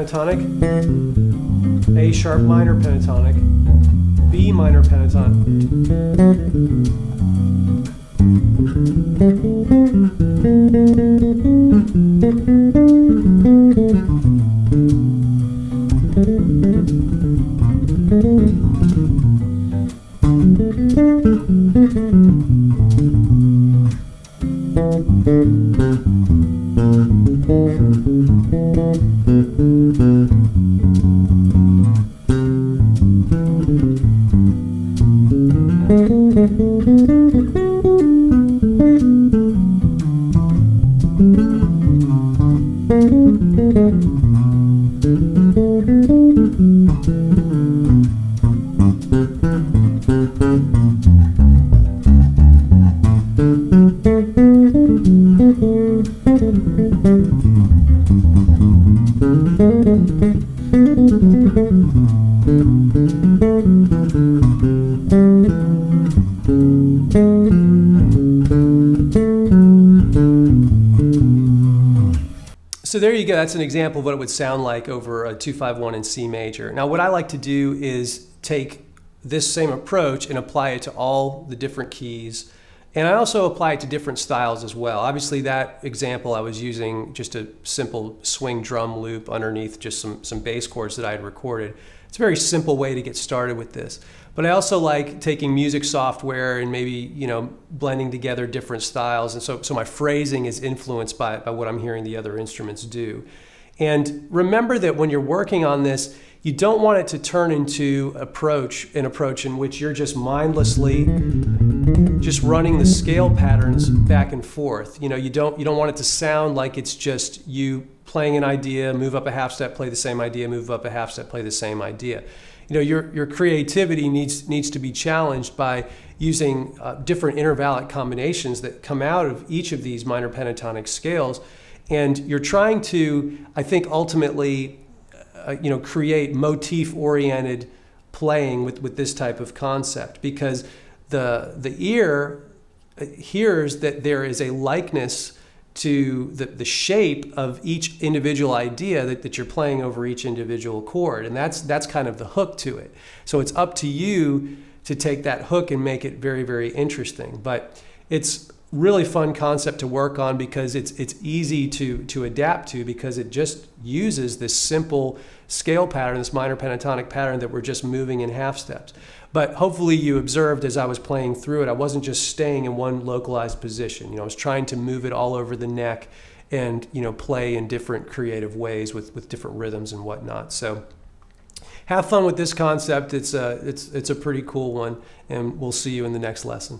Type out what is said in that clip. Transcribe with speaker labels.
Speaker 1: pentatonic, A sharp minor pentatonic, B minor pentatonic. So there you go. That's an example of what it would sound like over a 2-5-1 in C major. Now what I like to do is take this same approach and apply it to all the different keys. And I also apply it to different styles as well. Obviously that example I was using just a simple swing drum loop underneath just some bass chords that I had recorded. It's a very simple way to get started with this. But I also like taking music software and maybe, you know, blending together different styles. And so my phrasing is influenced by what I'm hearing the other instruments do. And remember that when you're working on this, you don't want it to turn into an approach in which you're just mindlessly just running the scale patterns back and forth. You know, you don't want it to sound like it's just you playing an idea, move up a half step, play the same idea, move up a half step, play the same idea. You know, your creativity needs to be challenged by using different intervallic combinations that come out of each of these minor pentatonic scales. And you're trying to, I think, ultimately, you know, create motif-oriented playing with this type of concept, because the ear hears that there is a likeness to the shape of each individual idea that you're playing over each individual chord, and that's kind of the hook to it. So it's up to you to take that hook and make it very, very interesting. But it's really fun concept to work on because it's easy to adapt to, because it just uses this simple scale pattern, this minor pentatonic pattern that we're just moving in half steps. But hopefully you observed as I was playing through it, I wasn't just staying in one localized position. You know, I was trying to move it all over the neck and, you know, play in different creative ways with different rhythms and whatnot. So have fun with this concept. It's a pretty cool one, and we'll see you in the next lesson.